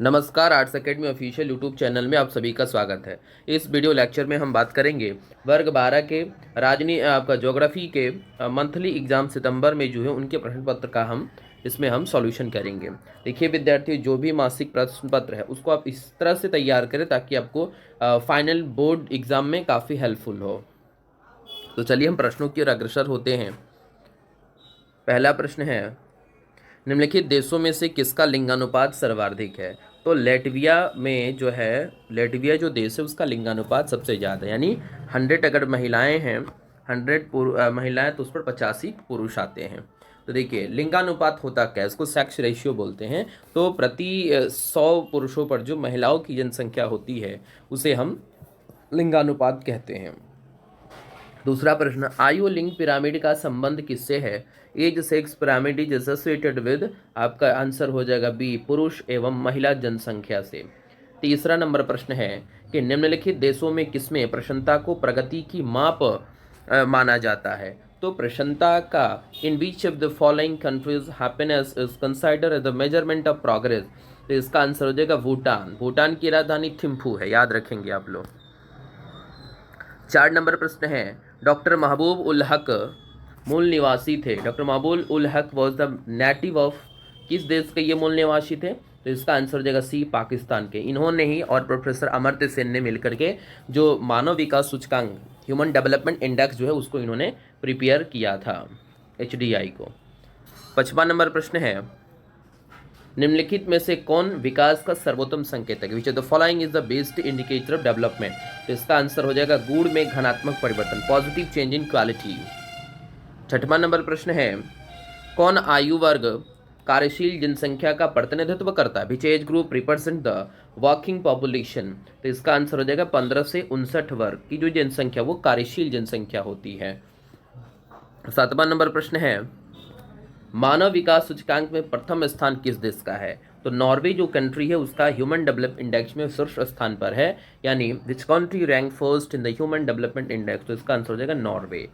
नमस्कार, arts academy official YouTube channel में आप सभी का स्वागत है। इस वीडियो लेक्चर में हम बात करेंगे वर्ग 12 के आपका ज्योग्राफी के मंथली एग्जाम सितंबर में जो है उनके प्रश्न पत्र का हम सॉल्यूशन करेंगे। देखिए विद्यार्थी, जो भी मासिक प्रश्न पत्र है उसको आप इस तरह से तैयार करें ताकि आपको फाइनल बोर्ड एग्जाम में काफ़ी हेल्पफुल हो। तो चलिए हम प्रश्नों की ओर अग्रसर होते हैं। पहला प्रश्न है, निम्नलिखित देशों में से किसका लिंगानुपात सर्वाधिक है? तो लेटविया में जो है, लेटविया जो देश है उसका लिंगानुपात सबसे ज़्यादा है, यानी 100 अगर महिलाएं हैं, 100 महिलाएं तो उस पर 85 पुरुष आते हैं। तो देखिए लिंगानुपात होता क्या है, इसको सेक्स रेशियो बोलते हैं। तो प्रति 100 पुरुषों पर जो महिलाओं की जनसंख्या होती है उसे हम लिंगानुपात कहते हैं। दूसरा प्रश्न, आयु लिंग पिरामिड का संबंध किससे है? Age sex pyramid is associated with, आपका आंसर हो जाएगा बी, पुरुष एवं महिला जनसंख्या से। तीसरा नंबर प्रश्न है कि निम्नलिखित देशों में किसमें प्रसन्नता को प्रगति की माप माना जाता है? तो प्रसन्नता का, in which of the following countries happiness is considered as the measurement of progress? तो इसका आंसर हो जाएगा भूटान। भूटान की राजधानी थिम्फू है, याद रखेंगे आप लोग। 4 नंबर प्रश्न है, डॉक्टर महबूब उल हक मूल निवासी थे। Doctor Mehboob ul Haq was the native of, किस देश के ये मूल निवासी थे? तो इसका आंसर हो जाएगा सी, पाकिस्तान के। इन्होंने ही और प्रोफेसर अमर्त्य सेन ने मिलकर के जो मानव विकास सूचकांक, ह्यूमन डेवलपमेंट इंडेक्स जो है उसको इन्होंने प्रिपेयर किया था, HDI को। 55 नंबर प्रश्न है, निम्नलिखित में से कौन विकास का सर्वोत्तम संकेतक है? Which of the following is the best indicator of development? तो इसका आंसर हो जाएगा गुण में घनात्मक परिवर्तन, पॉजिटिव चेंज इन क्वालिटी। 6वां नंबर प्रश्न है, कौन आयु वर्ग कार्यशील जनसंख्या का प्रतिनिधित्व करता है? Which age group represent the working population? तो इसका आंसर हो जाएगा 15 से 59 वर्ग की जो जनसंख्या वो कार्यशील जनसंख्या होती है। 7वां नंबर प्रश्न है, मानव विकास सूचकांक में प्रथम स्थान किस देश का है? तो नॉर्वे जो कंट्री है उसका ह्यूमन डेवलपमेंट इंडेक्स में शीर्ष स्थान पर है, यानी which country rank first in the human development index? तो इसका आंसर हो जाएगा नॉर्वे।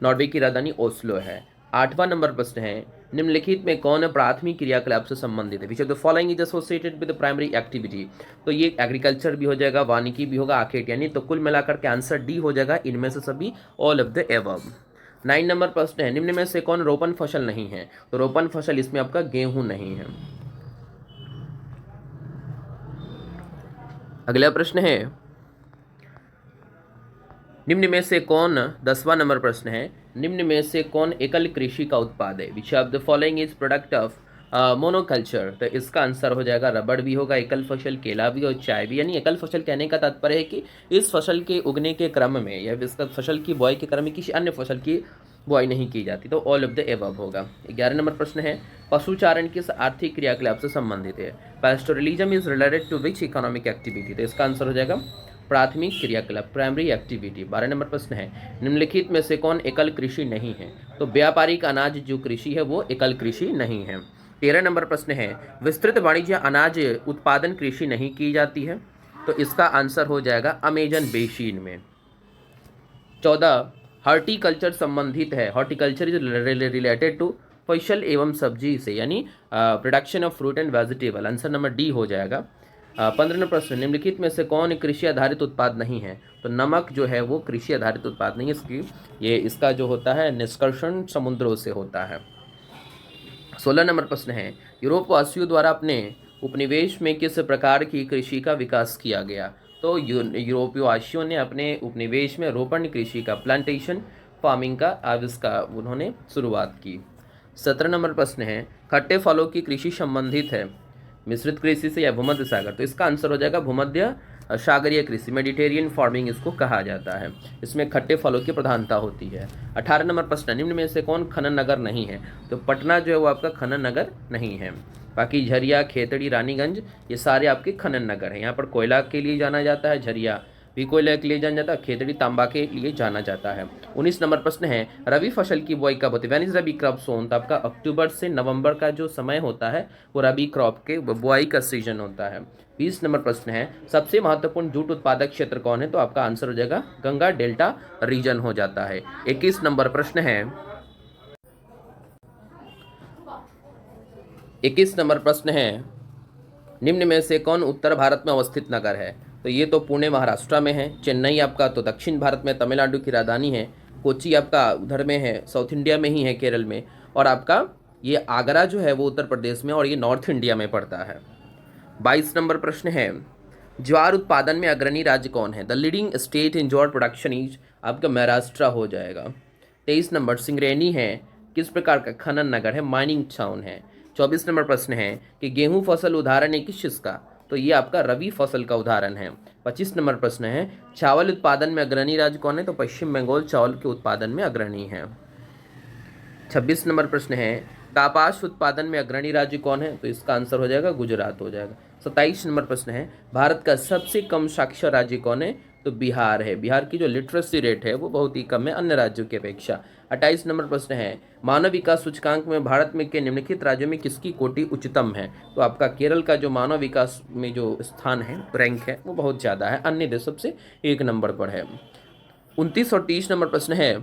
नॉर्वे की राजधानी ओस्लो है। 8वां नंबर प्रश्न है, निम्नलिखित में कौन प्राथमिक क्रियाकलाप से संबंधित है? Which of the following is associated with primary activity? तो ये एग्रीकल्चर भी हो जाएगा, वानिकी भी होगा, आखेट, यानी तो कुल मिलाकर के आंसर डी हो जाएगा, इनमें से सभी, all of the above. 9 number प्रश्न है, निम्न में से कौन रोपण फसल नहीं है? तो रोपण फसल इसमें आपका गेहूं नहीं है। अगला प्रश्न है, निम्न में से कौन, 10वां नंबर प्रश्न है, निम्न में से कौन एकल कृषि का उत्पाद है? Which of the following is product of monoculture? तो इसका आंसर हो जाएगा रबड़ भी होगा, एकल फसल, केला भी और चाय भी। यानी एकल फसल कहने का तात्पर्य है कि इस फसल के उगने के क्रम में या इसका फसल की बुआई के क्रम में किसी अन्य फसल की बुआई नहीं की जाती। तो ऑल ऑफ द एबव होगा। 11 नंबर प्रश्न है, पशुचारण किस आर्थिक क्रियाकलाप से संबंधित है? Pastoralism is related to which economic activity? तो इसका आंसर हो जाएगा प्राथमिक क्रियाकलाप, प्राइमरी एक्टिविटी। 12 नंबर प्रश्न है, निम्नलिखित में से कौन एकल कृषि नहीं है? तो व्यापारिक अनाज जो कृषि है वो एकल कृषि नहीं है। 13 नंबर प्रश्न है, विस्तृत वाणिज्य अनाज उत्पादन कृषि नहीं की जाती है? तो इसका आंसर हो जाएगा अमेजन बेसिन में। 14, हॉर्टिकल्चर संबंधित है, हॉर्टिकल्चर इज रिलेटेड टू फसल एवं सब्जी से, यानी production of fruit and vegetable. Answer number D हो जाएगा। 15 प्रश्न, निम्नलिखित में से कौन कृषि आधारित उत्पाद नहीं है? तो नमक जो है वो कृषि आधारित उत्पाद नहीं है, इसका जो होता है निष्कर्षण समुद्रों से होता है। 16 नंबर प्रश्न है, यूरोपवासियों द्वारा अपने उपनिवेश में किस प्रकार की कृषि का विकास किया गया? तो यूरोपवासियों ने अपने उपनिवेश में रोपण कृषि का, प्लांटेशन फार्मिंग का आविष्कार उन्होंने शुरुआत की। 17 नंबर प्रश्न है, खट्टे फलों की कृषि संबंधित है मिश्रित कृषि से या भूमध्य सागर? तो इसका आंसर हो जाएगा भूमध्य सागरीय कृषि, मेडिटेरियन फार्मिंग इसको कहा जाता है। इसमें खट्टे फलों की प्रधानता होती है। 18 नंबर प्रश्न, निम्न में से कौन खनन नगर नहीं है? तो पटना जो है वो आपका खनन नगर नहीं है। बाकी झरिया, खेतड़ी, रानीगंज ये सारे आपके खनन नगर हैं। यहाँ पर कोयला के लिए जाना जाता है, झरिया भी कोयला के लिए जाना जाता है, खेतड़ी तांबा के लिए जाना जाता है। 19 नंबर प्रश्न है, रबी फसल की बुआई कब होती है? व्हेन इज रबी क्रॉप सोन? तो आपका अक्टूबर से नवंबर का जो समय होता है वो रबी क्रॉप के बुआई का सीजन होता है। 20 नंबर प्रश्न है, सबसे महत्वपूर्ण जूट उत्पादक क्षेत्र कौन है? तो आपका आंसर हो जाएगा गंगा डेल्टा रीजन हो जाता है। 21 नंबर प्रश्न है, 21 नंबर प्रश्न है, निम्न में से कौन उत्तर भारत में अवस्थित नगर है? तो ये तो पुणे महाराष्ट्र में है, चेन्नई आपका तो दक्षिण भारत में तमिलनाडु की राजधानी है, कोची आपका उधर में है, साउथ इंडिया में ही है, केरल में, और आपका ये आगरा जो है वो उत्तर प्रदेश में और ये नॉर्थ इंडिया में पड़ता है। 22 नंबर प्रश्न है, ज्वार उत्पादन में अग्रणी राज्य कौन है? The leading state in jowar production is आपका महाराष्ट्र हो जाएगा। 23 नंबर, सिंगरेनी है किस प्रकार का खनन नगर है? माइनिंग टाउन है। 24 नंबर प्रश्न है कि गेहूं फसल उदाहरण है किस चीज़ का? तो ये आपका रबी फसल का उदाहरण है। 25 नंबर प्रश्न है, चावल उत्पादन में अग्रणी राज्य कौन है? तो पश्चिम बंगाल चावल के उत्पादन में अग्रणी है। 26 नंबर प्रश्न है, कपास उत्पादन में अग्रणी राज्य कौन है? तो इसका आंसर हो जाएगा गुजरात हो जाएगा। 27 नंबर प्रश्न है, भारत का सबसे कम साक्षर राज्य कौन है? तो बिहार है। बिहार की जो लिटरेसी रेट है वो बहुत ही कम है अन्य राज्यों की अपेक्षा। 28 नंबर प्रश्न है, मानव विकास सूचकांक में भारत में के निम्नलिखित राज्यों में किसकी कोटि उच्चतम है? तो आपका केरल का जो मानव विकास में जो स्थान है, रैंक है, वो बहुत ज़्यादा है, अन्य देशों से 1 नंबर पर है। 29 और 30 नंबर प्रश्न है,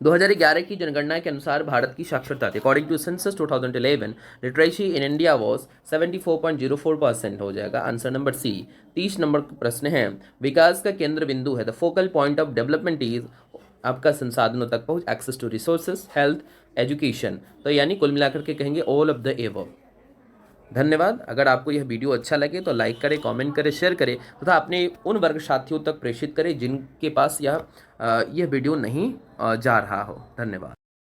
2011 की जनगणना के अनुसार भारत की साक्षरता थी, according to census 2011 literacy in India was 74.04% हो जाएगा, आंसर नंबर सी। 30 नंबर प्रश्न है, विकास का केंद्र बिंदु है, the focal point of development is आपका संसाधनों तक पहुंच, access to resources, health, education. तो यानी कुल मिलाकर के कहेंगे ऑल ऑफ द एबव। धन्यवाद। अगर आपको यह वीडियो अच्छा लगे तो लाइक करें, कमेंट करें, शेयर करें तथा अपने उन वर्ग साथियों तक प्रेषित करें जिनके पास यह वीडियो नहीं जा रहा हो। धन्यवाद।